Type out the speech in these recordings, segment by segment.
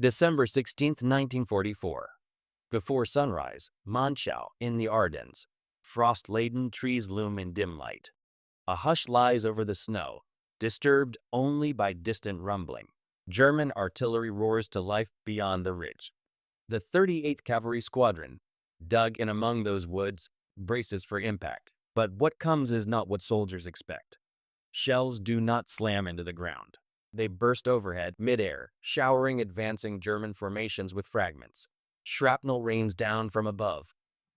December 16, 1944. Before sunrise, Monschau in the Ardennes. Frost-laden trees loom in dim light. A hush lies over the snow, disturbed only by distant rumbling. German artillery roars to life beyond the ridge. The 38th Cavalry Squadron, dug in among those woods, braces for impact. But what comes is not what soldiers expect. Shells do not slam into the ground. They burst overhead, mid-air, showering advancing German formations with fragments. Shrapnel rains down from above,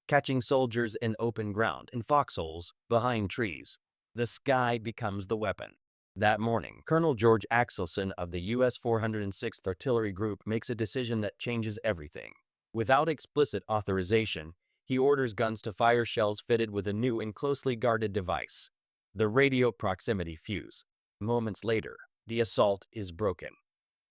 catching soldiers in open ground, in foxholes, behind trees. The sky becomes the weapon. That morning, Colonel George Axelson of the U.S. 406th Artillery Group makes a decision that changes everything. Without explicit authorization, he orders guns to fire shells fitted with a new and closely guarded device, the radio proximity fuse. Moments later, the assault is broken.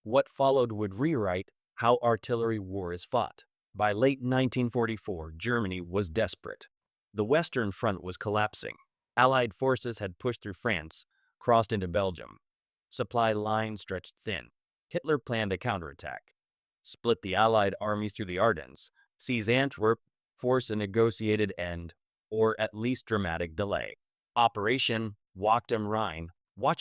What followed would rewrite how artillery war is fought. By late 1944, Germany was desperate. The Western Front was collapsing. Allied forces had pushed through France, crossed into Belgium. Supply lines stretched thin. Hitler planned a counterattack. Split the Allied armies through the Ardennes, seize Antwerp, force a negotiated end, or at least dramatic delay. Operation Watch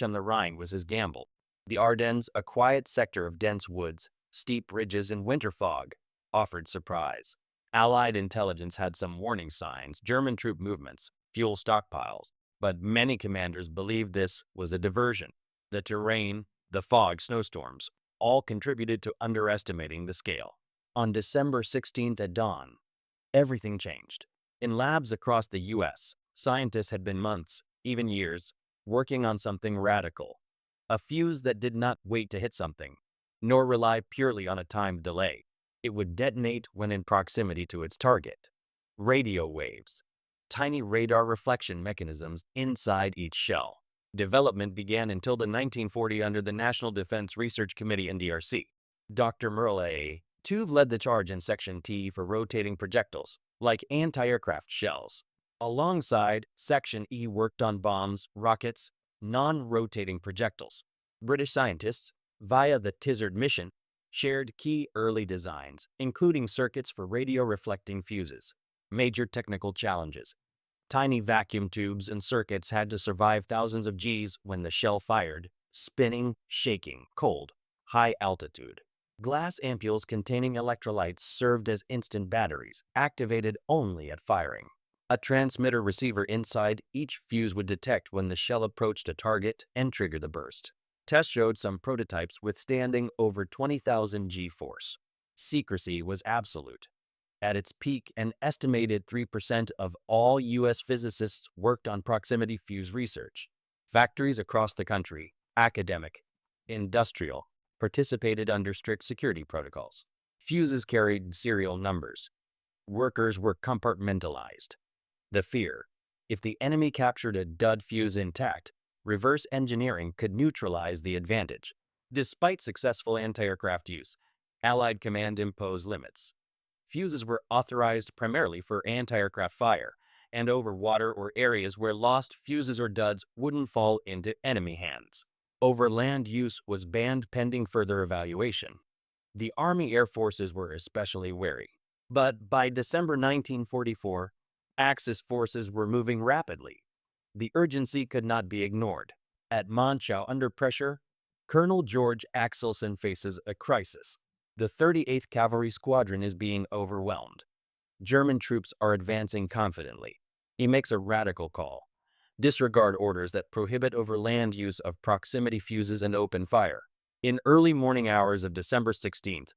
on the Rhine was his gamble. The Ardennes, a quiet sector of dense woods, steep ridges, and winter fog, offered surprise. Allied intelligence had some warning signs, German troop movements, fuel stockpiles, but many commanders believed this was a diversion. The terrain, the fog, snowstorms, all contributed to underestimating the scale. On December 16th at dawn, everything changed. In labs across the U.S., scientists had been months, even years, working on something radical. A fuse that did not wait to hit something, nor rely purely on a timed delay. It would detonate when in proximity to its target. Radio waves, tiny radar reflection mechanisms inside each shell. Development began until the 1940 under the National Defense Research Committee in DRC. Dr. Merle A. Tuve led the charge in Section T for rotating projectiles, like anti-aircraft shells. Alongside, Section E worked on bombs, rockets, non-rotating projectiles. British scientists, via the Tizard mission, shared key early designs, including circuits for radio-reflecting fuses. Major technical challenges. Tiny vacuum tubes and circuits had to survive thousands of Gs when the shell fired, spinning, shaking, cold, high altitude. Glass ampoules containing electrolytes served as instant batteries, activated only at firing. A transmitter-receiver inside each fuse would detect when the shell approached a target and trigger the burst. Tests showed some prototypes withstanding over 20,000 G-force. Secrecy was absolute. At its peak, an estimated 3% of all U.S. physicists worked on proximity fuse research. Factories across the country, academic, industrial, participated under strict security protocols. Fuses carried serial numbers. Workers were compartmentalized. The fear: if the enemy captured a dud fuse intact, reverse engineering could neutralize the advantage. Despite successful anti-aircraft use, Allied command imposed limits. Fuses were authorized primarily for anti-aircraft fire and over water or areas where lost fuses or duds wouldn't fall into enemy hands. Over land use was banned pending further evaluation. The Army Air Forces were especially wary. But by December 1944, Axis forces were moving rapidly. The urgency could not be ignored. At Monschau, under pressure, Colonel George Axelson faces a crisis. The 38th Cavalry Squadron is being overwhelmed. German troops are advancing confidently. He makes a radical call: disregard orders that prohibit over land use of proximity fuses and open fire. In early morning hours of December 16th,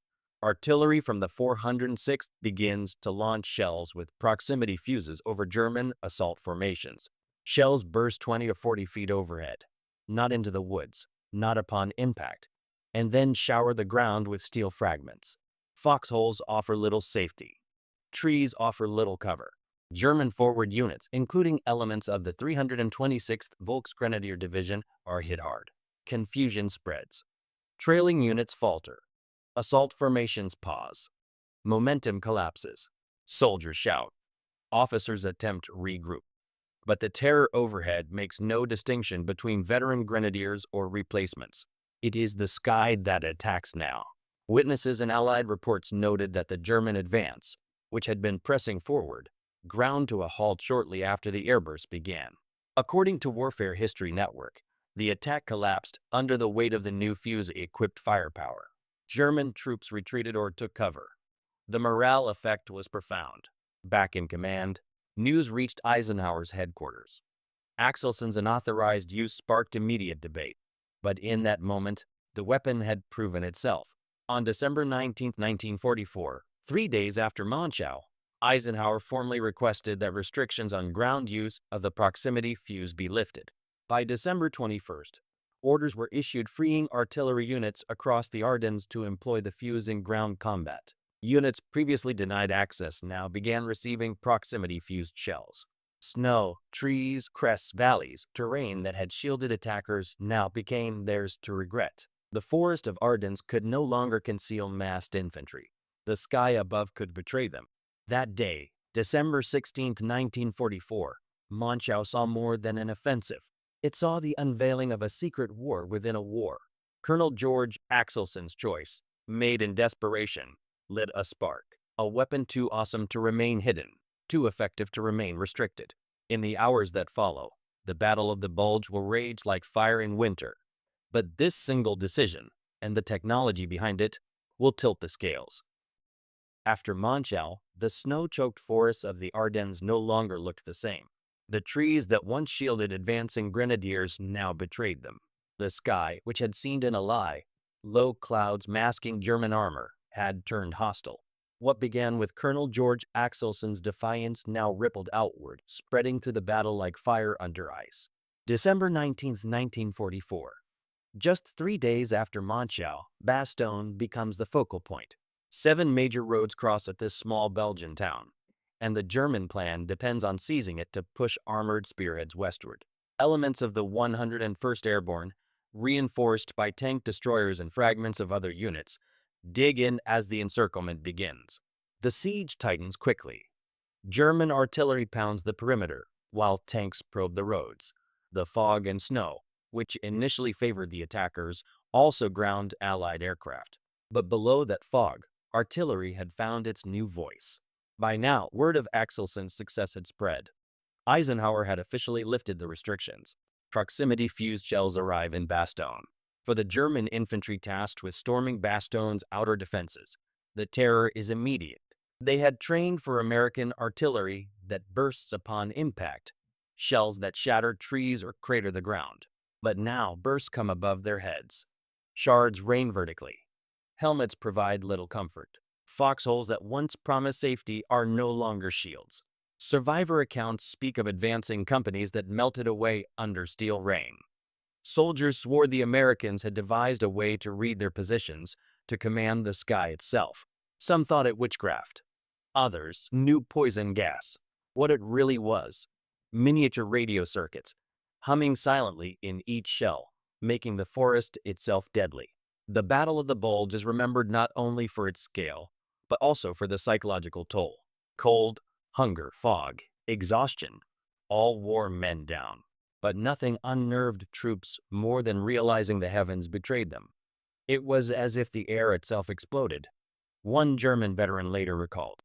artillery from the 406th begins to launch shells with proximity fuses over German assault formations. Shells burst 20 or 40 feet overhead, not into the woods, not upon impact, and then shower the ground with steel fragments. Foxholes offer little safety. Trees offer little cover. German forward units, including elements of the 326th Volksgrenadier Division, are hit hard. Confusion spreads. Trailing units falter. Assault formations pause. Momentum collapses. Soldiers shout. Officers attempt to regroup. But the terror overhead makes no distinction between veteran grenadiers or replacements. It is the sky that attacks now. Witnesses and Allied reports noted that the German advance, which had been pressing forward, ground to a halt shortly after the airburst began. According to Warfare History Network, the attack collapsed under the weight of the new fuse-equipped firepower. German troops retreated or took cover. The morale effect was profound. Back in command, news reached Eisenhower's headquarters. Axelson's unauthorized use sparked immediate debate, but in that moment, the weapon had proven itself. On December 19, 1944, 3 days after Monschau, Eisenhower formally requested that restrictions on ground use of the proximity fuse be lifted. By December 21st, orders were issued freeing artillery units across the Ardennes to employ the fuse in ground combat. Units previously denied access now began receiving proximity-fused shells. Snow, trees, crests, valleys, terrain that had shielded attackers now became theirs to regret. The forest of Ardennes could no longer conceal massed infantry. The sky above could betray them. That day, December 16, 1944, Monschau saw more than an offensive. It saw the unveiling of a secret war within a war. Colonel George Axelson's choice, made in desperation, lit a spark. A weapon too awesome to remain hidden, too effective to remain restricted. In the hours that follow, the Battle of the Bulge will rage like fire in winter. But this single decision, and the technology behind it, will tilt the scales. After Monschau, the snow-choked forests of the Ardennes no longer looked the same. The trees that once shielded advancing grenadiers now betrayed them. The sky, which had seemed in a lie, low clouds masking German armor, had turned hostile. What began with Colonel George Axelson's defiance now rippled outward, spreading through the battle like fire under ice. December 19, 1944. Just 3 days after Monschau, Bastogne becomes the focal point. 7 major roads cross at this small Belgian town, and the German plan depends on seizing it to push armored spearheads westward. Elements of the 101st Airborne, reinforced by tank destroyers and fragments of other units, dig in as the encirclement begins. The siege tightens quickly. German artillery pounds the perimeter, while tanks probe the roads. The fog and snow, which initially favored the attackers, also ground Allied aircraft. But below that fog, artillery had found its new voice. By now, word of Axelson's success had spread. Eisenhower had officially lifted the restrictions. Proximity-fused shells arrive in Bastogne. For the German infantry tasked with storming Bastogne's outer defenses, the terror is immediate. They had trained for American artillery that bursts upon impact, shells that shatter trees or crater the ground. But now bursts come above their heads. Shards rain vertically. Helmets provide little comfort. Foxholes that once promised safety are no longer shields. Survivor accounts speak of advancing companies that melted away under steel rain. Soldiers swore the Americans had devised a way to read their positions, to command the sky itself. Some thought it witchcraft. Others knew poison gas. What it really was: miniature radio circuits, humming silently in each shell, making the forest itself deadly. The Battle of the Bulge is remembered not only for its scale, but also for the psychological toll. Cold, hunger, fog, exhaustion, all wore men down. But nothing unnerved troops more than realizing the heavens betrayed them. It was as if the air itself exploded. One German veteran later recalled,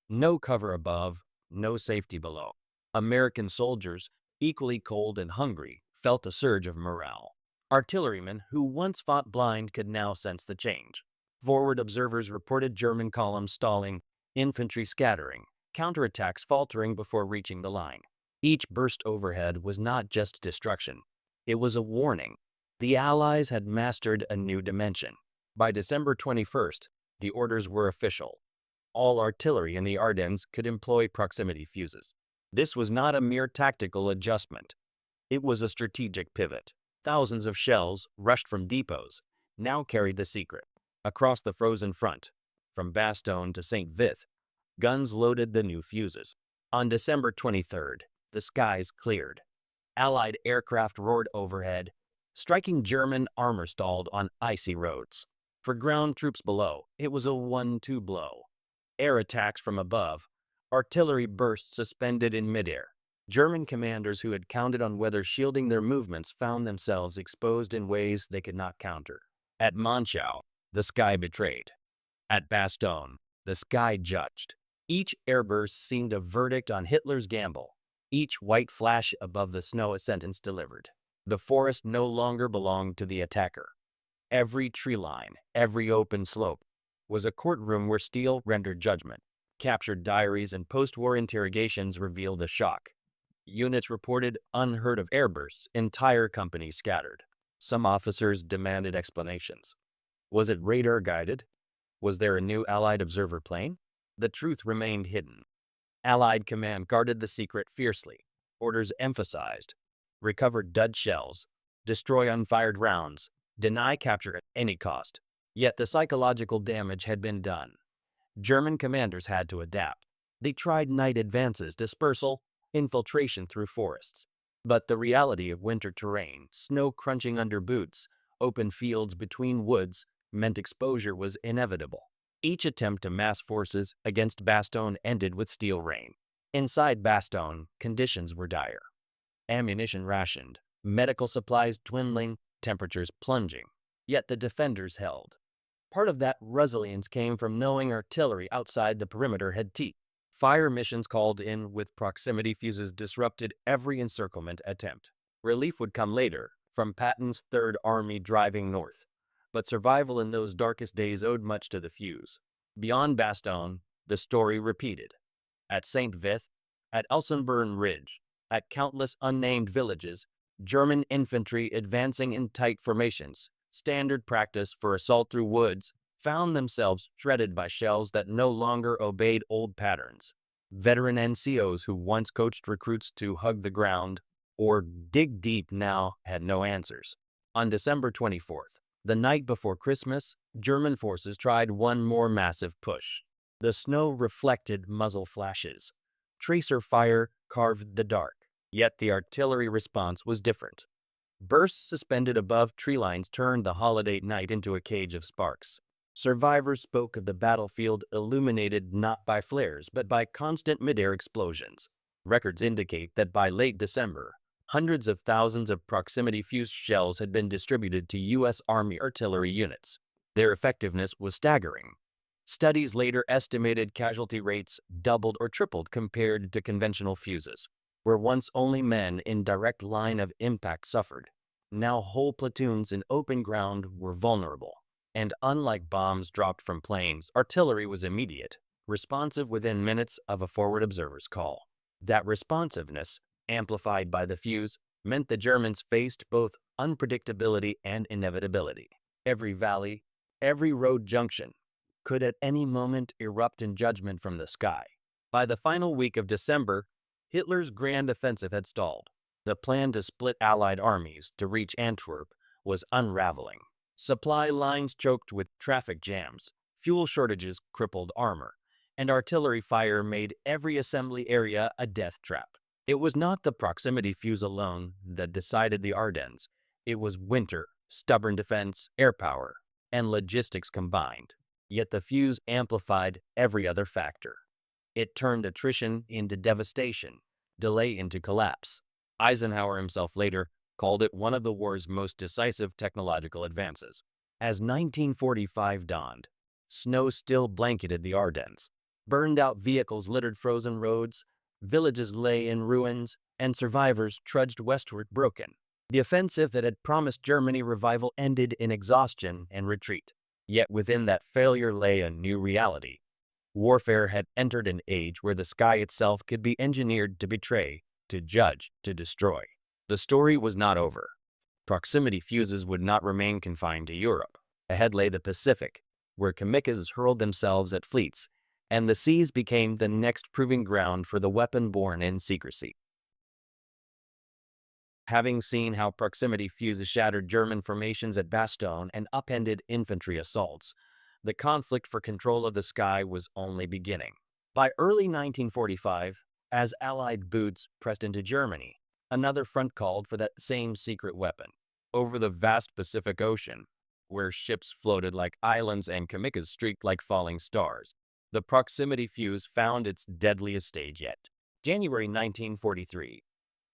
"No cover above, no safety below." American soldiers, equally cold and hungry, felt a surge of morale. Artillerymen who once fought blind could now sense the change. Forward observers reported German columns stalling, infantry scattering, counterattacks faltering before reaching the line. Each burst overhead was not just destruction. It was a warning. The Allies had mastered a new dimension. By December 21st, the orders were official. All artillery in the Ardennes could employ proximity fuses. This was not a mere tactical adjustment. It was a strategic pivot. Thousands of shells, rushed from depots, now carried the secret. Across the frozen front, from Bastogne to St. Vith, guns loaded the new fuses. On December 23rd, the skies cleared. Allied aircraft roared overhead, striking German armor stalled on icy roads. For ground troops below, it was a 1-2 blow. Air attacks from above, artillery bursts suspended in midair. German commanders who had counted on weather shielding their movements found themselves exposed in ways they could not counter. At Monschau, The sky betrayed. At Bastogne, the sky judged. Each airburst seemed a verdict on Hitler's gamble. Each white flash above the snow a sentence delivered. The forest no longer belonged to the attacker. Every tree line, every open slope, was a courtroom where steel rendered judgment. Captured diaries and post-war interrogations revealed the shock. Units reported unheard of airbursts, entire companies scattered. Some officers demanded explanations. Was it radar guided? Was there a new Allied observer plane? The truth remained hidden. Allied command guarded the secret fiercely. Orders emphasized: recover dud shells, destroy unfired rounds, deny capture at any cost. Yet the psychological damage had been done. German commanders had to adapt. They tried night advances, dispersal, infiltration through forests. But the reality of winter terrain, snow crunching under boots, open fields between woods, meant exposure was inevitable. Each attempt to mass forces against Bastogne ended with steel rain. Inside Bastogne, conditions were dire. Ammunition rationed, medical supplies dwindling, temperatures plunging. Yet the defenders held. Part of that resilience came from knowing artillery outside the perimeter had teeth. Fire missions called in with proximity fuses disrupted every encirclement attempt. Relief would come later, from Patton's Third Army driving north. But survival in those darkest days owed much to the fuse. Beyond Bastogne, the story repeated. At St. Vith, at Elsenburn Ridge, at countless unnamed villages, German infantry advancing in tight formations, standard practice for assault through woods, found themselves shredded by shells that no longer obeyed old patterns. Veteran NCOs who once coached recruits to hug the ground or dig deep now had no answers. On December 24th, the night before Christmas, German forces tried one more massive push. The snow reflected muzzle flashes. Tracer fire carved the dark. Yet the artillery response was different. Bursts suspended above tree lines turned the holiday night into a cage of sparks. Survivors spoke of the battlefield illuminated not by flares but by constant midair explosions. Records indicate that by late December, hundreds of thousands of proximity-fused shells had been distributed to U.S. Army artillery units. Their effectiveness was staggering. Studies later estimated casualty rates doubled or tripled compared to conventional fuses. Where once only men in direct line of impact suffered, now whole platoons in open ground were vulnerable. And unlike bombs dropped from planes, artillery was immediate, responsive within minutes of a forward observer's call. That responsiveness, amplified by the fuse, meant the Germans faced both unpredictability and inevitability. Every valley, every road junction, could at any moment erupt in judgment from the sky. By the final week of December, Hitler's grand offensive had stalled. The plan to split Allied armies to reach Antwerp was unraveling. Supply lines choked with traffic jams, fuel shortages crippled armor, and artillery fire made every assembly area a death trap. It was not the proximity fuse alone that decided the Ardennes. It was winter, stubborn defense, air power, and logistics combined. Yet the fuse amplified every other factor. It turned attrition into devastation, delay into collapse. Eisenhower himself later called it one of the war's most decisive technological advances. As 1945 dawned, snow still blanketed the Ardennes. Burned-out vehicles littered frozen roads, villages lay in ruins, and survivors trudged westward broken. The offensive that had promised Germany revival ended in exhaustion and retreat. Yet within that failure lay a new reality. Warfare had entered an age where the sky itself could be engineered to betray, to judge, to destroy. The story was not over. Proximity fuses would not remain confined to Europe. Ahead lay the Pacific, where kamikazes hurled themselves at fleets, and the seas became the next proving ground for the weapon born in secrecy. Having seen how proximity fuses shattered German formations at Bastogne and upended infantry assaults, the conflict for control of the sky was only beginning. By early 1945, as Allied boots pressed into Germany, another front called for that same secret weapon. Over the vast Pacific Ocean, where ships floated like islands and kamikazes streaked like falling stars, the proximity fuse found its deadliest stage yet. January 1943.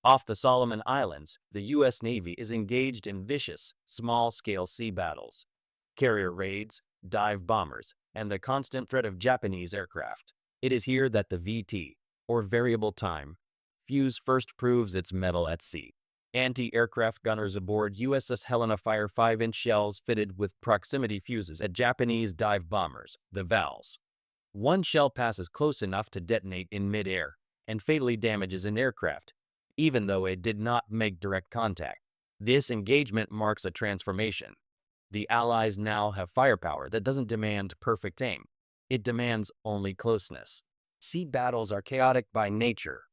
Off the Solomon Islands, the U.S. Navy is engaged in vicious, small-scale sea battles. Carrier raids, dive bombers, and the constant threat of Japanese aircraft. It is here that the VT, or variable time, fuse first proves its mettle at sea. Anti-aircraft gunners aboard USS Helena fire 5-inch shells fitted with proximity fuses at Japanese dive bombers, the VALs. One shell passes close enough to detonate in mid-air and fatally damages an aircraft, even though it did not make direct contact. This engagement marks a transformation. The Allies now have firepower that doesn't demand perfect aim. It demands only closeness. Sea battles are chaotic by nature.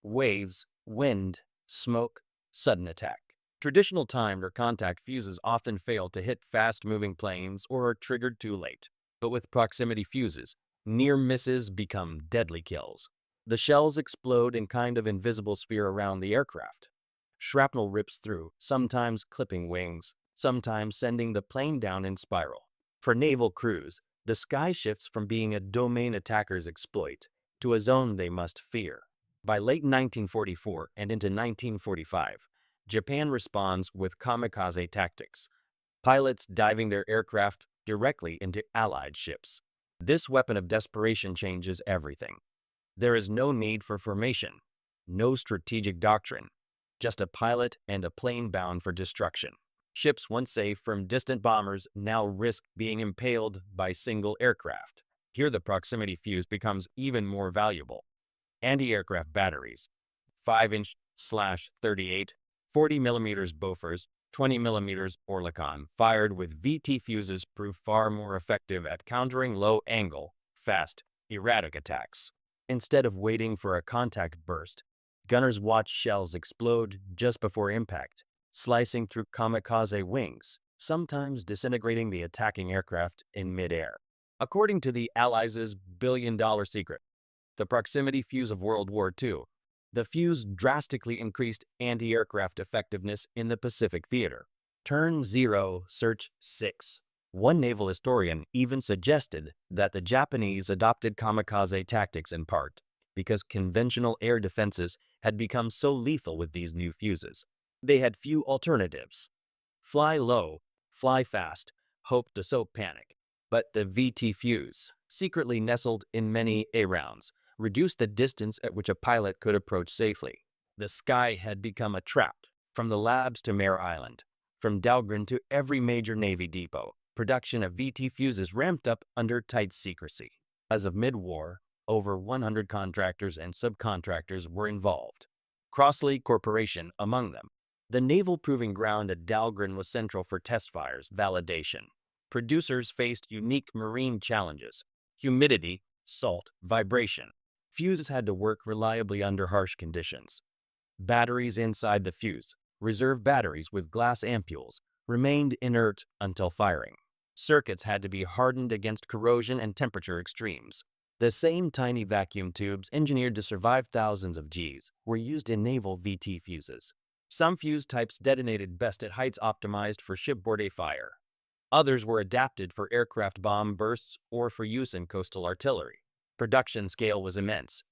Waves, wind, smoke, sudden attack. Traditional timed or contact fuses often fail to hit fast-moving planes or are triggered too late. But with proximity fuses, near misses become deadly kills. The shells explode in kind of invisible sphere around the aircraft. Shrapnel rips through, sometimes clipping wings, sometimes sending the plane down in spiral. For naval crews, the sky shifts from being a domain attackers exploit to a zone they must fear. By late 1944 and into 1945, Japan responds with kamikaze tactics, pilots diving their aircraft directly into Allied ships. This weapon of desperation changes everything. There is no need for formation, no strategic doctrine, just a pilot and a plane bound for destruction. Ships once safe from distant bombers now risk being impaled by single aircraft. Here the proximity fuse becomes even more valuable. Anti-aircraft batteries, 5-inch/38, 40mm Bofors, 20mm Oerlikon, fired with VT fuses prove far more effective at countering low-angle, fast, erratic attacks. Instead of waiting for a contact burst, gunners watch shells explode just before impact, slicing through kamikaze wings, sometimes disintegrating the attacking aircraft in midair. According to the Allies' billion-dollar secret, the proximity fuse of World War II, the fuse drastically increased anti-aircraft effectiveness in the Pacific theater. Turn 0, Search 6. One naval historian even suggested that the Japanese adopted kamikaze tactics in part because conventional air defenses had become so lethal with these new fuses. They had few alternatives. Fly low, fly fast, hope to soak panic. But the VT fuse, secretly nestled in many A-rounds, reduced the distance at which a pilot could approach safely. The sky had become a trap, from the labs to Mare Island, from Dahlgren to every major Navy depot. Production of VT fuses ramped up under tight secrecy. As of mid-war, over 100 contractors and subcontractors were involved, Crossley Corporation among them. The naval proving ground at Dahlgren was central for test fires validation. Producers faced unique marine challenges: humidity, salt, vibration. Fuses had to work reliably under harsh conditions. Batteries inside the fuse, reserve batteries with glass ampules, remained inert until firing. Circuits had to be hardened against corrosion and temperature extremes. The same tiny vacuum tubes engineered to survive thousands of Gs were used in naval VT fuses. Some fuse types detonated best at heights optimized for shipboard A fire. Others were adapted for aircraft bomb bursts or for use in coastal artillery. Production scale was immense.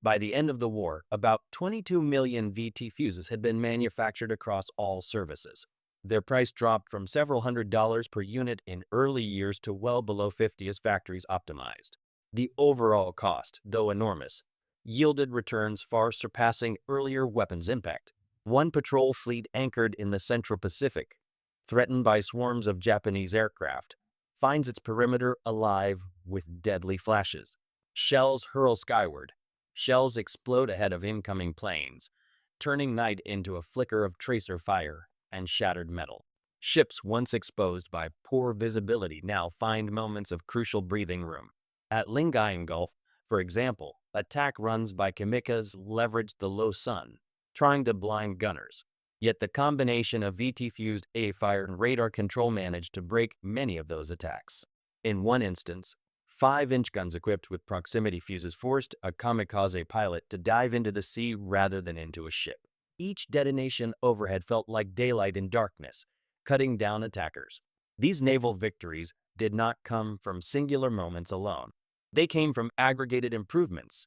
By the end of the war, about 22 million VT fuses had been manufactured across all services. Their price dropped from several $100s per unit in early years to well below $50 as factories optimized. The overall cost, though enormous, yielded returns far surpassing earlier weapons impact. One patrol fleet anchored in the Central Pacific, threatened by swarms of Japanese aircraft, finds its perimeter alive with deadly flashes. Shells hurl skyward. Shells explode ahead of incoming planes, turning night into a flicker of tracer fire and shattered metal. Ships once exposed by poor visibility now find moments of crucial breathing room. At Lingayen Gulf, for example, attack runs by kamikazes leveraged the low sun, trying to blind gunners. Yet the combination of VT-fused A-fire and radar control managed to break many of those attacks. In one instance, 5-inch guns equipped with proximity fuses forced a kamikaze pilot to dive into the sea rather than into a ship. Each detonation overhead felt like daylight in darkness, cutting down attackers. These naval victories did not come from singular moments alone. They came from aggregated improvements.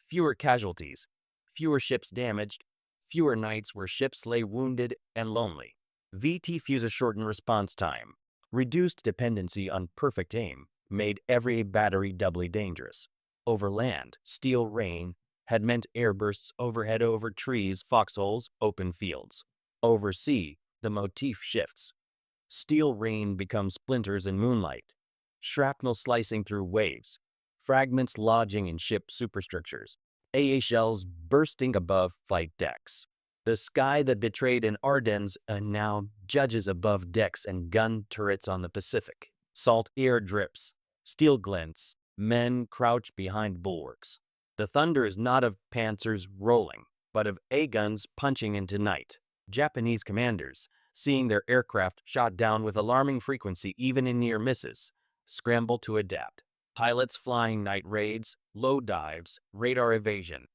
Fewer casualties, fewer ships damaged, fewer nights where ships lay wounded and lonely. VT fuses shortened response time, Reduced dependency on perfect aim made every battery doubly dangerous. Over land, steel rain had meant airbursts overhead over trees, foxholes, open fields. Over sea, the motif shifts. Steel rain becomes splinters in moonlight, shrapnel slicing through waves, fragments lodging in ship superstructures, AA shells bursting above flight decks. The sky that betrayed in Ardennes now judges above decks and gun turrets on the Pacific. Salt air drips, steel glints, men crouch behind bulwarks. The thunder is not of panzers rolling, but of A-guns punching into night. Japanese commanders, seeing their aircraft shot down with alarming frequency even in near misses, scramble to adapt. Pilots flying night raids, low dives, radar evasion,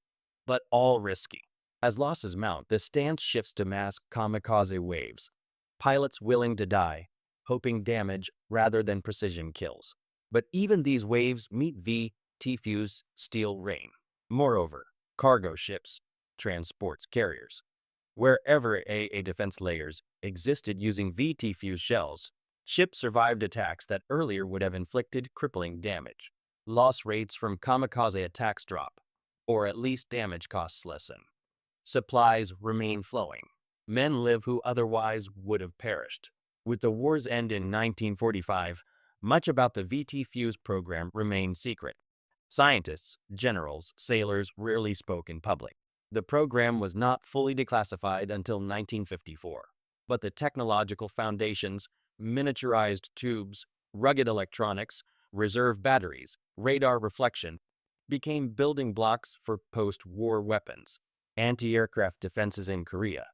but all risky. As losses mount, the stance shifts to mass kamikaze waves. Pilots willing to die, hoping damage rather than precision kills. But even these waves meet VT-fuse steel rain. Moreover, cargo ships, transports carriers. Wherever AA defense layers existed using VT-fuse shells, ships survived attacks that earlier would have inflicted crippling damage. Loss rates from kamikaze attacks drop, or at least damage costs lessen. Supplies remain flowing. Men live who otherwise would have perished. With the war's end in 1945, much about the VT-fuse program remained secret. Scientists, generals, sailors rarely spoke in public. The program was not fully declassified until 1954, but the technological foundations, miniaturized tubes, rugged electronics, reserve batteries, radar reflection, became building blocks for post-war weapons. Anti-aircraft defenses in Korea,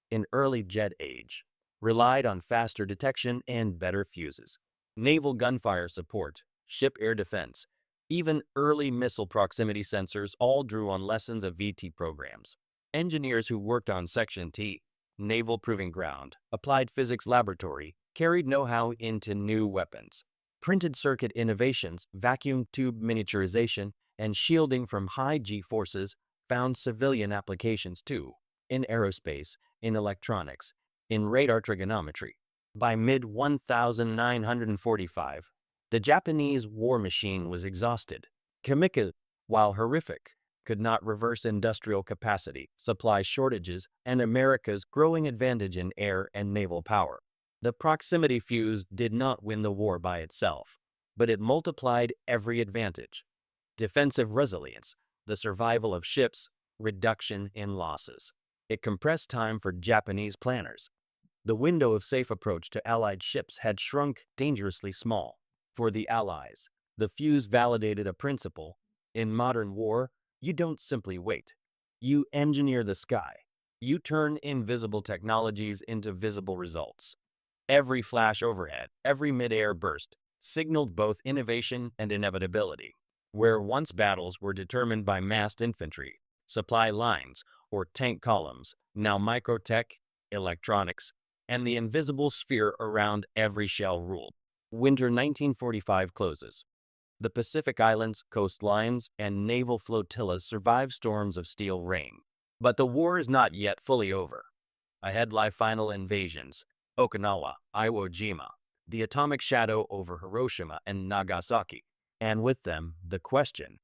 in early jet age, relied on faster detection and better fuses. Naval gunfire support, ship air defense, even early missile proximity sensors all drew on lessons of VT programs. Engineers who worked on Section T, Naval Proving Ground, Applied Physics Laboratory, carried know-how into new weapons. Printed circuit innovations, vacuum tube miniaturization, and shielding from high G-forces found civilian applications too, in aerospace, in electronics, in radar trigonometry. By mid-1945, the Japanese war machine was exhausted. Kamikaze, while horrific, could not reverse industrial capacity, supply shortages, and America's growing advantage in air and naval power. The proximity fuse did not win the war by itself, but it multiplied every advantage. Defensive resilience, the survival of ships, reduction in losses. It compressed time for Japanese planners. The window of safe approach to Allied ships had shrunk dangerously small. For the Allies, the fuse validated a principle. In modern war, you don't simply wait. You engineer the sky. You turn invisible technologies into visible results. Every flash overhead, every mid-air burst, signaled both innovation and inevitability. Where once battles were determined by massed infantry, supply lines, or tank columns, now microtech, electronics, and the invisible sphere around every shell ruled. Winter 1945 closes. The Pacific Islands, coastlines, and naval flotillas survive storms of steel rain. But the war is not yet fully over. Ahead lie final invasions: Okinawa, Iwo Jima, the atomic shadow over Hiroshima and Nagasaki. And with them, the question: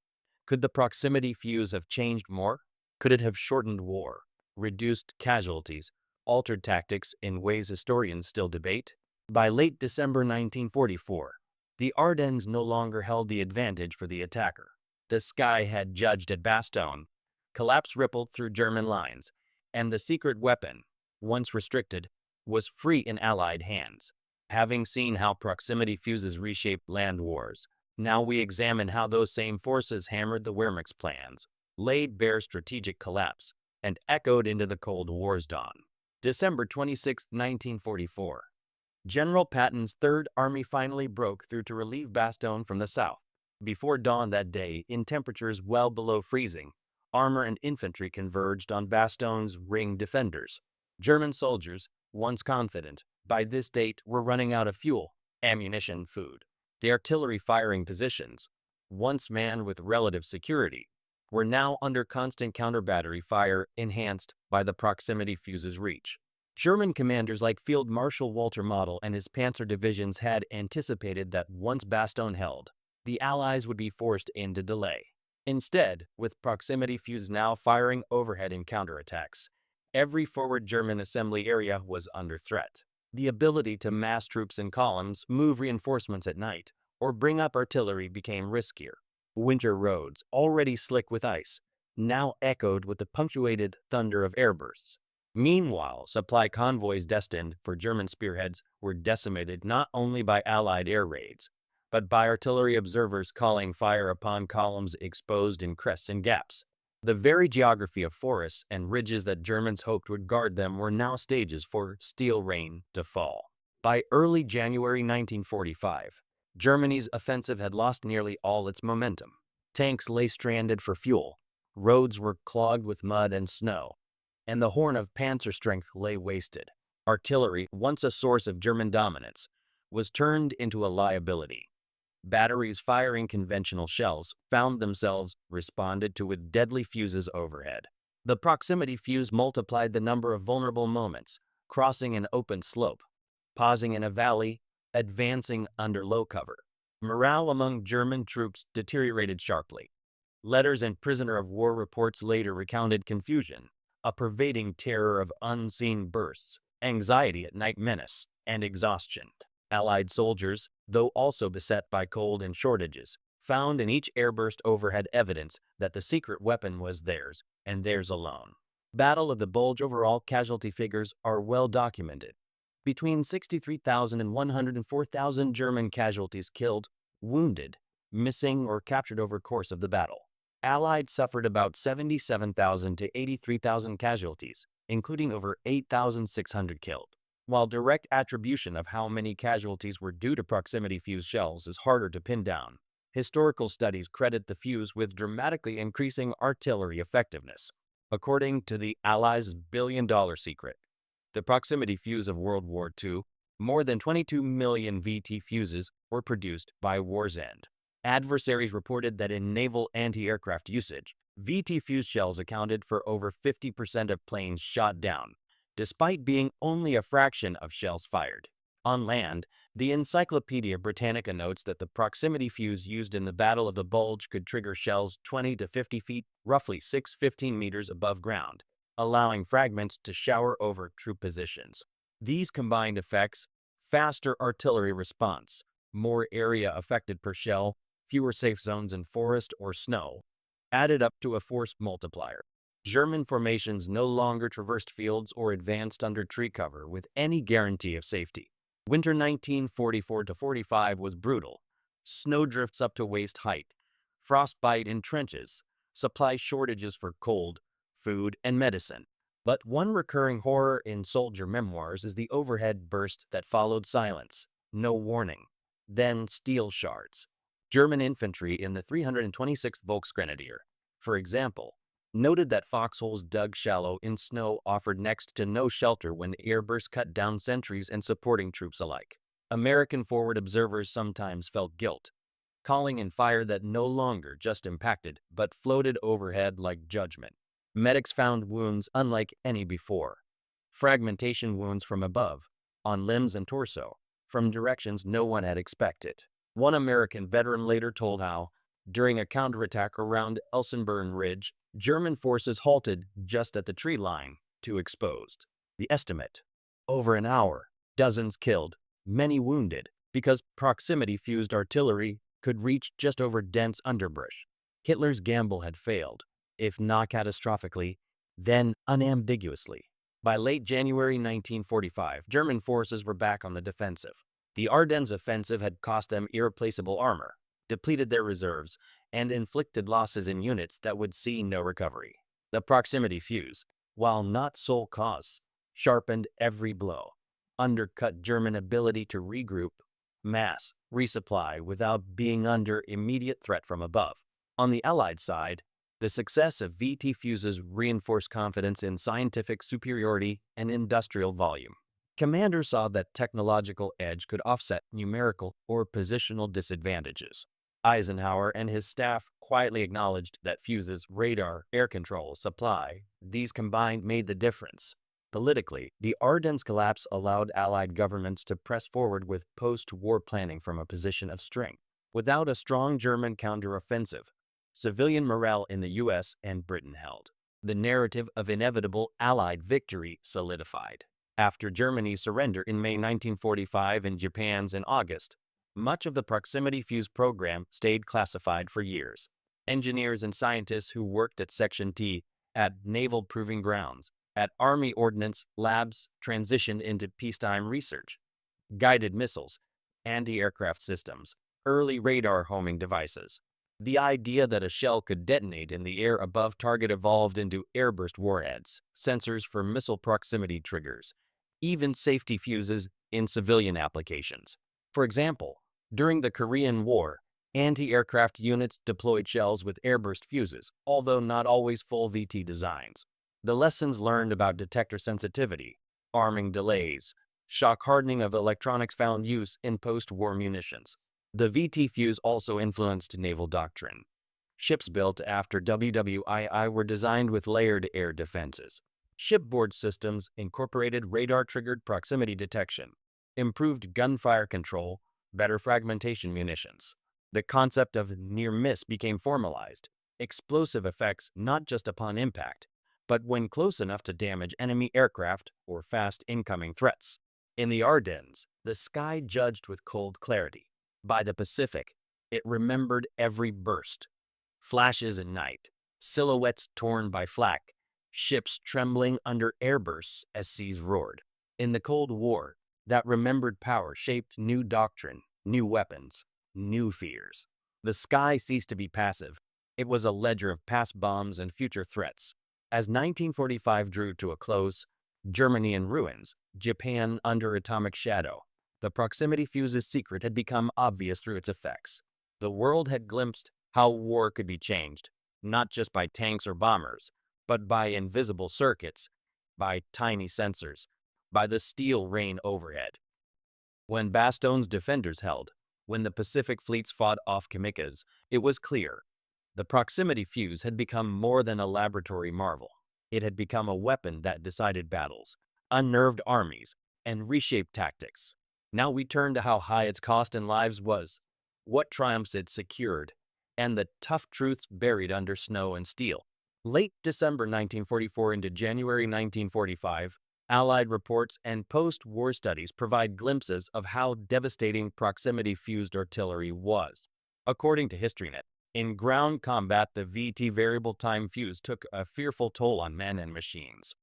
could the proximity fuse have changed more? Could it have shortened war, reduced casualties, altered tactics in ways historians still debate? By late December 1944, the Ardennes no longer held the advantage for the attacker. The sky had judged at Bastogne. Collapse rippled through German lines, and the secret weapon, once restricted, was free in Allied hands. Having seen how proximity fuses reshaped land wars, now we examine how those same forces hammered the Wehrmacht's plans, laid bare strategic collapse, and echoed into the Cold War's dawn. December 26, 1944. General Patton's Third Army finally broke through to relieve Bastogne from the south. Before dawn that day, in temperatures well below freezing, armor and infantry converged on Bastogne's ringed defenders. German soldiers, once confident, by this date were running out of fuel, ammunition, food. The artillery firing positions, once manned with relative security, were now under constant counter-battery fire enhanced by the proximity fuse's reach. German commanders like Field Marshal Walter Model and his panzer divisions had anticipated that once Bastogne held, the Allies would be forced into delay. Instead, with proximity fuses now firing overhead in counterattacks, every forward German assembly area was under threat. The ability to mass troops in columns, move reinforcements at night, or bring up artillery became riskier. Winter roads, already slick with ice, now echoed with the punctuated thunder of airbursts. Meanwhile, supply convoys destined for German spearheads were decimated not only by Allied air raids, but by artillery observers calling fire upon columns exposed in crests and gaps. The very geography of forests and ridges that Germans hoped would guard them were now stages for steel rain to fall. By early January 1945, Germany's offensive had lost nearly all its momentum. Tanks lay stranded for fuel, roads were clogged with mud and snow, and the horn of panzer strength lay wasted. Artillery, once a source of German dominance, was turned into a liability. Batteries firing conventional shells found themselves responded to with deadly fuses overhead. The proximity fuse multiplied the number of vulnerable moments, crossing an open slope, pausing in a valley, advancing under low cover. Morale among German troops deteriorated sharply. Letters and prisoner of war reports later recounted confusion, a pervading terror of unseen bursts, anxiety at night menace, and exhaustion. Allied soldiers, though also beset by cold and shortages, found in each airburst overhead evidence that the secret weapon was theirs, and theirs alone. Battle of the Bulge overall casualty figures are well documented. Between 63,000 and 104,000 German casualties killed, wounded, missing, or captured over course of the battle. Allied suffered about 77,000 to 83,000 casualties, including over 8,600 killed. While direct attribution of how many casualties were due to proximity fuse shells is harder to pin down, historical studies credit the fuse with dramatically increasing artillery effectiveness. According to the Allies' billion-dollar secret, the proximity fuse of World War II, more than 22 million VT fuses were produced by war's end. Adversaries reported that in naval anti-aircraft usage, VT fuse shells accounted for over 50% of planes shot down, despite being only a fraction of shells fired. On land, the Encyclopedia Britannica notes that the proximity fuse used in the Battle of the Bulge could trigger shells 20 to 50 feet, roughly 15 meters above ground, allowing fragments to shower over troop positions. These combined effects, faster artillery response, more area affected per shell, fewer safe zones in forest or snow, added up to a force multiplier. German formations no longer traversed fields or advanced under tree cover with any guarantee of safety. Winter 1944-45 was brutal. Snowdrifts up to waist height, frostbite in trenches, supply shortages for cold, food, and medicine. But one recurring horror in soldier memoirs is the overhead burst that followed silence, no warning, then steel shards. German infantry in the 326th Volksgrenadier, for example, noted that foxholes dug shallow in snow offered next to no shelter when airbursts cut down sentries and supporting troops alike. American forward observers sometimes felt guilt, calling in fire that no longer just impacted but floated overhead like judgment. Medics found wounds unlike any before. Fragmentation wounds from above, on limbs and torso, from directions no one had expected. One American veteran later told how, during a counterattack around Elsenburn Ridge, German forces halted just at the tree line, too exposed. The estimate: over an hour, dozens killed, many wounded, because proximity-fused artillery could reach just over dense underbrush. Hitler's gamble had failed, if not catastrophically, then unambiguously. By late January 1945, German forces were back on the defensive. The Ardennes offensive had cost them irreplaceable armor, depleted their reserves, and inflicted losses in units that would see no recovery. The proximity fuse, while not sole cause, sharpened every blow, undercut German ability to regroup, mass, resupply without being under immediate threat from above. On the Allied side, the success of VT fuses reinforced confidence in scientific superiority and industrial volume. Commanders saw that technological edge could offset numerical or positional disadvantages. Eisenhower and his staff quietly acknowledged that fuses, radar, air control, supply, these combined made the difference. Politically, the Ardennes collapse allowed Allied governments to press forward with post-war planning from a position of strength. Without a strong German counteroffensive, civilian morale in the US and Britain held. The narrative of inevitable Allied victory solidified. After Germany's surrender in May 1945 and Japan's in August, much of the proximity fuse program stayed classified for years. Engineers and scientists who worked at Section T at naval proving grounds, at Army Ordnance labs transitioned into peacetime research. Guided missiles, anti-aircraft systems, early radar homing devices. The idea that a shell could detonate in the air above target evolved into airburst warheads, sensors for missile proximity triggers, even safety fuses in civilian applications. For example, during the Korean War, anti-aircraft units deployed shells with airburst fuses, although not always full VT designs. The lessons learned about detector sensitivity, arming delays, shock hardening of electronics found use in post-war munitions. The VT fuse also influenced naval doctrine. Ships built after WWII were designed with layered air defenses. Shipboard systems incorporated radar-triggered proximity detection, improved gunfire control, better fragmentation munitions. The concept of near-miss became formalized. Explosive effects not just upon impact, but when close enough to damage enemy aircraft or fast incoming threats. In the Ardennes, the sky judged with cold clarity. By the Pacific, it remembered every burst. Flashes in night, silhouettes torn by flak, ships trembling under airbursts as seas roared. In the Cold War, that remembered power shaped new doctrine, new weapons, new fears. The sky ceased to be passive. It was a ledger of past bombs and future threats. As 1945 drew to a close, Germany in ruins, Japan under atomic shadow, the proximity fuse's secret had become obvious through its effects. The world had glimpsed how war could be changed, not just by tanks or bombers, but by invisible circuits, by tiny sensors, by the steel rain overhead. When Bastone's defenders held, when the Pacific fleets fought off Kamikazes, it was clear. The proximity fuse had become more than a laboratory marvel. It had become a weapon that decided battles, unnerved armies, and reshaped tactics. Now we turn to how high its cost in lives was, what triumphs it secured, and the tough truths buried under snow and steel. Late December 1944 into January 1945, Allied reports and post-war studies provide glimpses of how devastating proximity-fused artillery was. According to HistoryNet, in ground combat, the VT variable time fuse took a fearful toll on men and machines.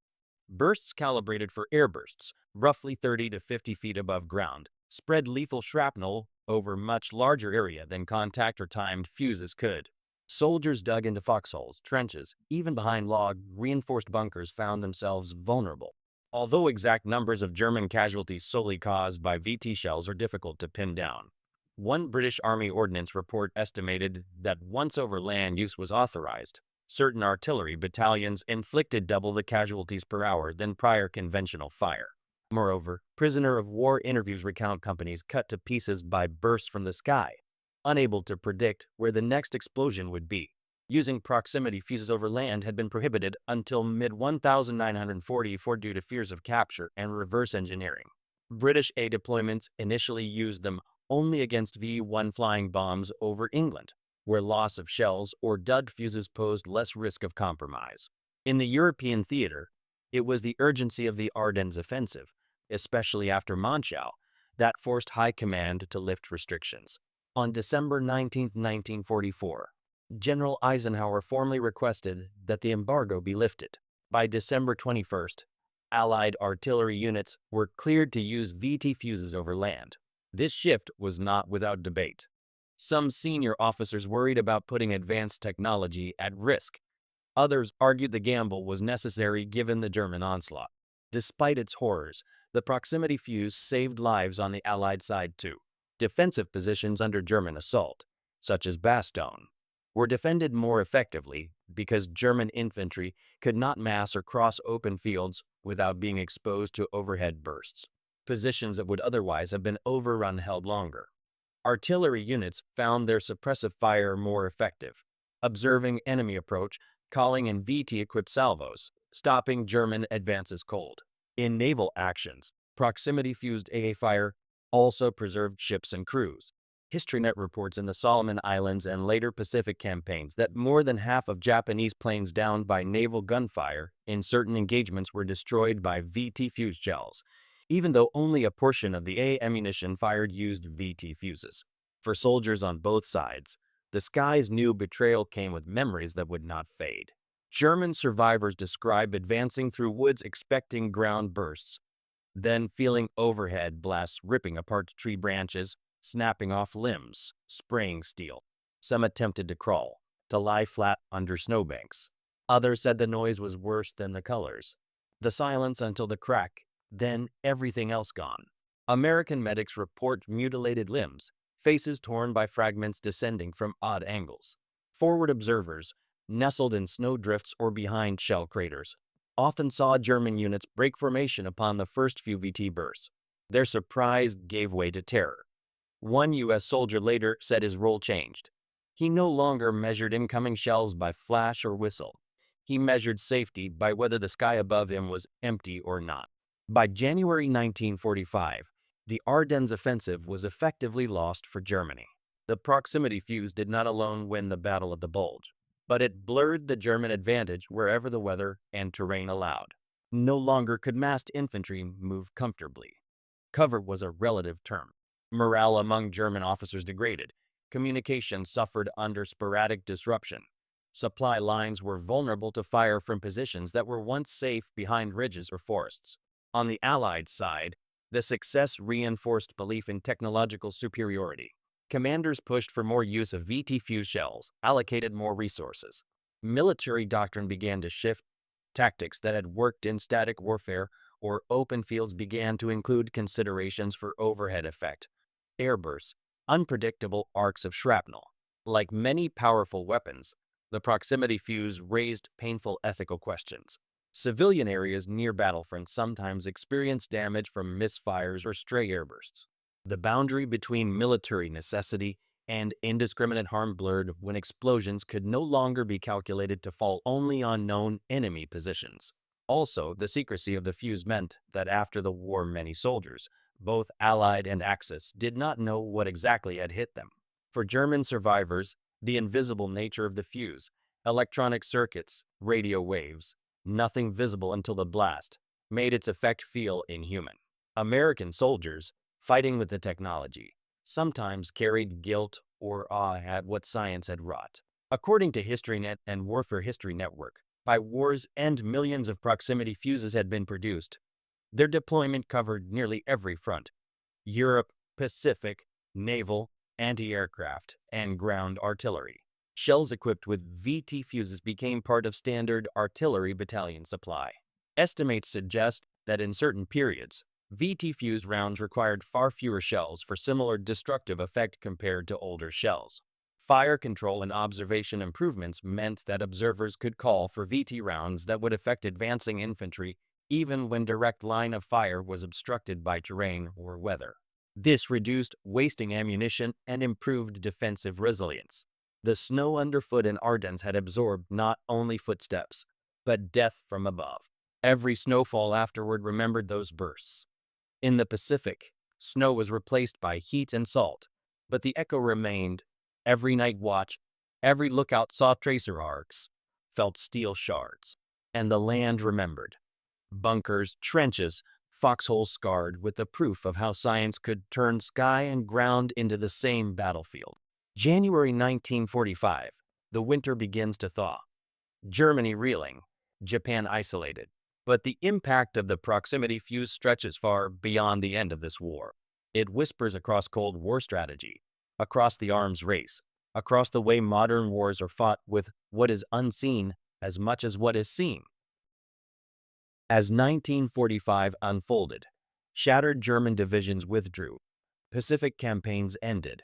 Bursts calibrated for airbursts, roughly 30 to 50 feet above ground, spread lethal shrapnel over much larger area than contact or timed fuses could. Soldiers dug into foxholes, trenches, even behind log-reinforced bunkers found themselves vulnerable. Although exact numbers of German casualties solely caused by VT shells are difficult to pin down, one British Army Ordnance report estimated that once overland use was authorized, certain artillery battalions inflicted double the casualties per hour than prior conventional fire. Moreover, prisoner of war interviews recount companies cut to pieces by bursts from the sky, unable to predict where the next explosion would be. Using proximity fuses over land had been prohibited until mid-1944 due to fears of capture and reverse engineering. British A deployments initially used them only against V-1 flying bombs over England, where loss of shells or dud fuses posed less risk of compromise. In the European theater, it was the urgency of the Ardennes offensive, especially after Monschau, that forced High Command to lift restrictions. On December 19, 1944, General Eisenhower formally requested that the embargo be lifted. By December 21st, Allied artillery units were cleared to use VT fuses over land. This shift was not without debate. Some senior officers worried about putting advanced technology at risk. Others argued the gamble was necessary given the German onslaught. Despite its horrors, the proximity fuse saved lives on the Allied side too. Defensive positions under German assault, such as Bastogne, were defended more effectively because German infantry could not mass or cross open fields without being exposed to overhead bursts. Positions that would otherwise have been overrun held longer. Artillery units found their suppressive fire more effective, observing enemy approach, calling in VT-equipped salvos, stopping German advances cold. In naval actions, proximity-fused AA fire also preserved ships and crews. HistoryNet reports in the Solomon Islands and later Pacific campaigns that more than half of Japanese planes downed by naval gunfire in certain engagements were destroyed by VT fused shells, even though only a portion of the AA ammunition fired used VT fuses. For soldiers on both sides, the sky's new betrayal came with memories that would not fade. German survivors describe advancing through woods expecting ground bursts, then feeling overhead blasts ripping apart tree branches, snapping off limbs, spraying steel. Some attempted to crawl, to lie flat under snowbanks. Others said the noise was worse than the colors. The silence until the crack, then everything else gone. American medics report mutilated limbs, faces torn by fragments descending from odd angles. Forward observers, nestled in snowdrifts or behind shell craters, often saw German units break formation upon the first few VT bursts. Their surprise gave way to terror. One U.S. soldier later said his role changed. He no longer measured incoming shells by flash or whistle. He measured safety by whether the sky above him was empty or not. By January 1945, the Ardennes offensive was effectively lost for Germany. The proximity fuse did not alone win the Battle of the Bulge, but it blurred the German advantage wherever the weather and terrain allowed. No longer could massed infantry move comfortably. Cover was a relative term. Morale among German officers degraded. Communication suffered under sporadic disruption. Supply lines were vulnerable to fire from positions that were once safe behind ridges or forests. On the Allied side, the success reinforced belief in technological superiority. Commanders pushed for more use of VT fuse shells, allocated more resources. Military doctrine began to shift. Tactics that had worked in static warfare or open fields began to include considerations for overhead effect, airbursts, unpredictable arcs of shrapnel. Like many powerful weapons, the proximity fuse raised painful ethical questions. Civilian areas near battlefronts sometimes experienced damage from misfires or stray airbursts. The boundary between military necessity and indiscriminate harm blurred when explosions could no longer be calculated to fall only on known enemy positions. Also, the secrecy of the fuse meant that after the war many soldiers, both Allied and Axis, did not know what exactly had hit them. For German survivors, the invisible nature of the fuse, electronic circuits, radio waves, nothing visible until the blast, made its effect feel inhuman. American soldiers, fighting with the technology, sometimes carried guilt or awe at what science had wrought. According to HistoryNet and Warfare History Network, by war's end millions of proximity fuses had been produced. Their deployment covered nearly every front: Europe, Pacific, naval, anti-aircraft, and ground artillery. Shells equipped with VT fuses became part of standard artillery battalion supply. Estimates suggest that in certain periods, VT fuse rounds required far fewer shells for similar destructive effect compared to older shells. Fire control and observation improvements meant that observers could call for VT rounds that would affect advancing infantry even when direct line of fire was obstructed by terrain or weather. This reduced wasting ammunition and improved defensive resilience. The snow underfoot in Ardennes had absorbed not only footsteps, but death from above. Every snowfall afterward remembered those bursts. In the Pacific, snow was replaced by heat and salt, but the echo remained. Every night watch, every lookout saw tracer arcs, felt steel shards, and the land remembered. Bunkers, trenches, foxholes scarred with the proof of how science could turn sky and ground into the same battlefield. January 1945, the winter begins to thaw. Germany reeling, Japan isolated. But the impact of the proximity fuse stretches far beyond the end of this war. It whispers across Cold War strategy, across the arms race, across the way modern wars are fought with what is unseen as much as what is seen. As 1945 unfolded, shattered German divisions withdrew, Pacific campaigns ended,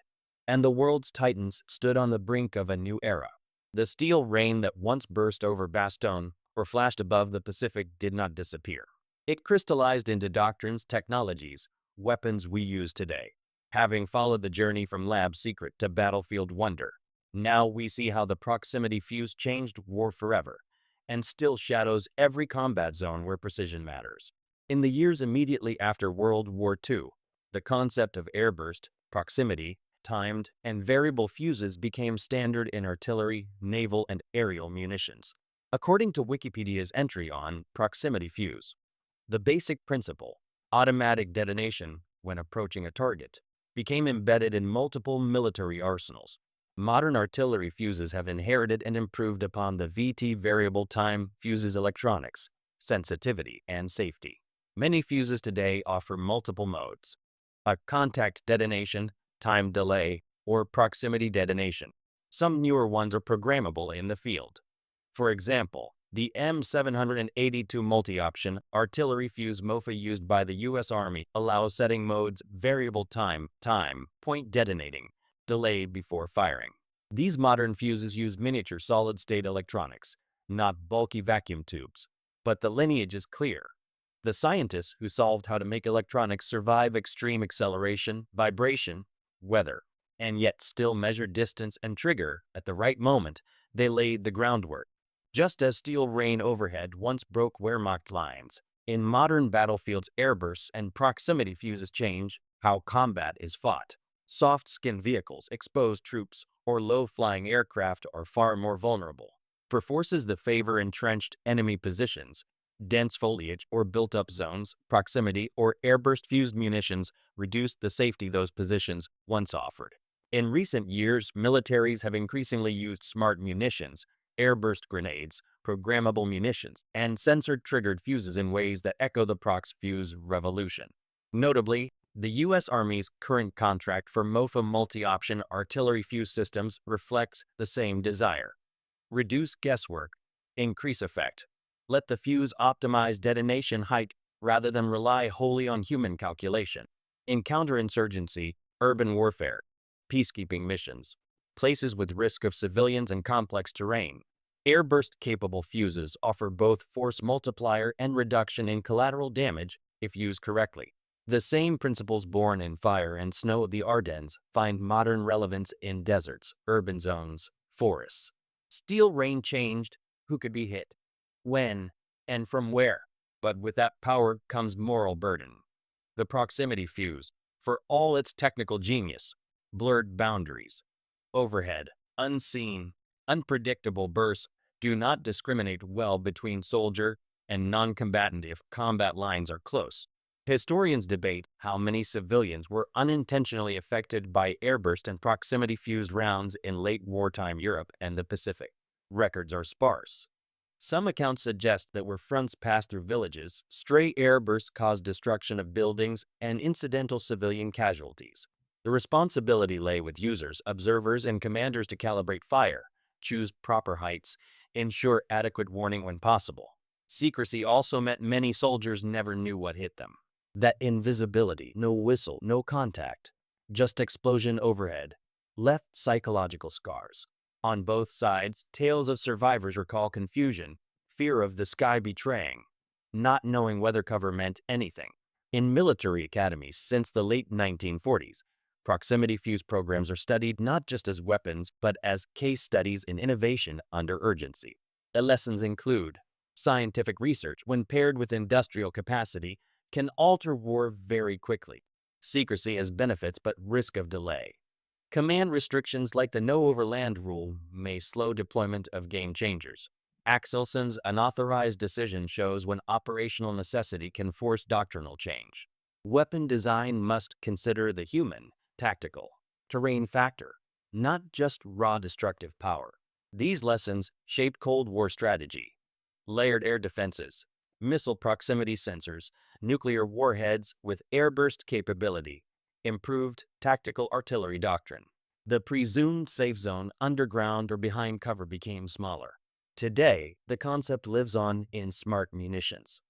and the world's titans stood on the brink of a new era. The steel rain that once burst over Bastogne or flashed above the Pacific did not disappear. It crystallized into doctrines, technologies, weapons we use today. Having followed the journey from lab secret to battlefield wonder, now we see how the proximity fuse changed war forever and still shadows every combat zone where precision matters. In the years immediately after World War II, the concept of airburst, proximity, timed, and variable fuses became standard in artillery, naval, and aerial munitions. According to Wikipedia's entry on proximity fuse, the basic principle, automatic detonation when approaching a target, became embedded in multiple military arsenals. Modern artillery fuses have inherited and improved upon the VT variable time fuses electronics, sensitivity, and safety. Many fuses today offer multiple modes: a contact detonation, time delay, or proximity detonation. Some newer ones are programmable in the field. For example, the M782 multi-option artillery fuse MOFA used by the U.S. Army allows setting modes variable time, point detonating, delay before firing. These modern fuses use miniature solid-state electronics, not bulky vacuum tubes. But the lineage is clear. The scientists who solved how to make electronics survive extreme acceleration, vibration, weather, and yet still measure distance and trigger at the right moment, they laid the groundwork. Just as steel rain overhead once broke Wehrmacht lines, in modern battlefields airbursts and proximity fuses change how combat is fought. Soft-skinned vehicles, exposed troops, or low-flying aircraft are far more vulnerable. For forces that favor entrenched enemy positions, dense foliage or built-up zones, proximity or airburst fused munitions reduced the safety those positions once offered. In recent years, militaries have increasingly used smart munitions, airburst grenades, programmable munitions, and sensor-triggered fuses in ways that echo the prox fuse revolution. Notably, the U.S. Army's current contract for MOFA multi-option artillery fuse systems reflects the same desire. Reduce guesswork, increase effect. Let the fuse optimize detonation height rather than rely wholly on human calculation. In counterinsurgency, urban warfare, peacekeeping missions, places with risk of civilians and complex terrain, airburst-capable fuses offer both force multiplier and reduction in collateral damage if used correctly. The same principles born in fire and snow of the Ardennes find modern relevance in deserts, urban zones, forests. Steel rain changed who could be hit, when, and from where. But with that power comes moral burden. The proximity fuse, for all its technical genius, blurred boundaries. Overhead, unseen, unpredictable bursts do not discriminate well between soldier and non-combatant if combat lines are close. Historians debate how many civilians were unintentionally affected by airburst and proximity-fused rounds in late wartime Europe and the Pacific. Records are sparse. Some accounts suggest that where fronts passed through villages, stray airbursts caused destruction of buildings and incidental civilian casualties. The responsibility lay with users, observers, and commanders to calibrate fire, choose proper heights, ensure adequate warning when possible. Secrecy also meant many soldiers never knew what hit them. That invisibility, no whistle, no contact, just explosion overhead, left psychological scars. On both sides, tales of survivors recall confusion, fear of the sky betraying, not knowing whether cover meant anything. In military academies since the late 1940s, proximity fuse programs are studied not just as weapons, but as case studies in innovation under urgency. The lessons include scientific research, when paired with industrial capacity, can alter war very quickly. Secrecy has benefits but risk of delay. Command restrictions like the no overland rule may slow deployment of game changers. Axelson's unauthorized decision shows when operational necessity can force doctrinal change. Weapon design must consider the human, tactical, terrain factor, not just raw destructive power. These lessons shaped Cold War strategy. Layered air defenses, missile proximity sensors, nuclear warheads with airburst capability, improved tactical artillery doctrine. The presumed safe zone underground or behind cover became smaller. Today, the concept lives on in smart munitions.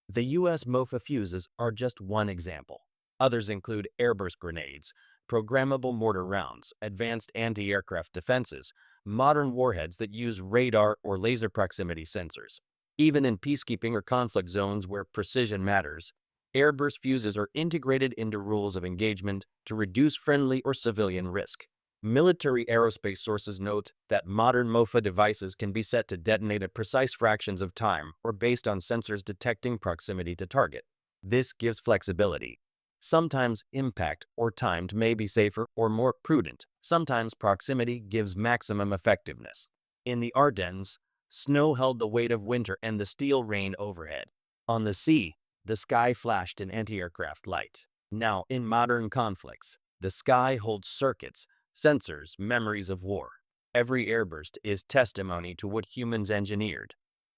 The U.S. MOFA fuses are just one example. Others include airburst grenades, programmable mortar rounds, advanced anti-aircraft defenses, modern warheads that use radar or laser proximity sensors. Even in peacekeeping or conflict zones where precision matters, airburst fuses are integrated into rules of engagement to reduce friendly or civilian risk. Military aerospace sources note that modern MOFA devices can be set to detonate at precise fractions of time or based on sensors detecting proximity to target. This gives flexibility. Sometimes impact or timed may be safer or more prudent. Sometimes proximity gives maximum effectiveness. In the Ardennes, snow held the weight of winter and the steel rain overhead. On the sea, the sky flashed in anti-aircraft light. Now, in modern conflicts, the sky holds circuits, sensors, memories of war. Every airburst is testimony to what humans engineered.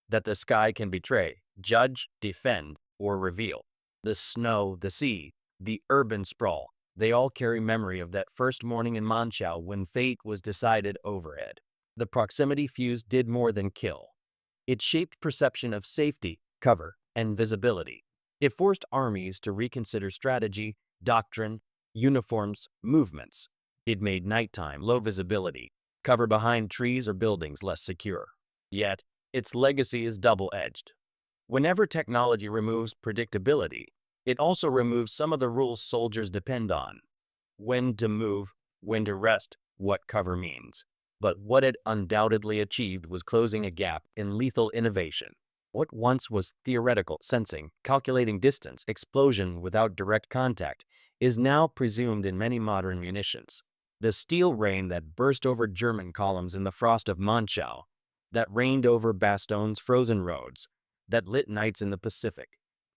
That the sky can betray, judge, defend, or reveal. The snow, the sea, the urban sprawl, they all carry memory of that first morning in Monschau when fate was decided overhead. The proximity fuse did more than kill. It shaped perception of safety, cover, and visibility. It forced armies to reconsider strategy, doctrine, uniforms, movements. It made nighttime, low visibility, cover behind trees or buildings less secure. Yet, its legacy is double-edged. Whenever technology removes predictability, it also removes some of the rules soldiers depend on. When to move, when to rest, what cover means. But what it undoubtedly achieved was closing a gap in lethal innovation. What once was theoretical sensing, calculating distance, explosion without direct contact, is now presumed in many modern munitions. The steel rain that burst over German columns in the frost of Monschau, that rained over Bastogne frozen roads, that lit nights in the Pacific,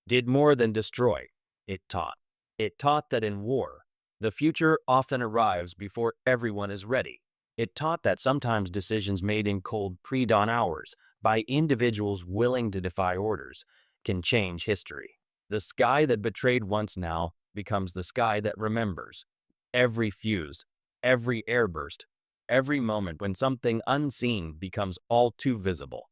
did more than destroy. It taught. It taught that in war, the future often arrives before everyone is ready. It taught that sometimes decisions made in cold pre-dawn hours by individuals willing to defy orders can change history. The sky that betrayed once now becomes the sky that remembers. Every fuse, every airburst, every moment when something unseen becomes all too visible.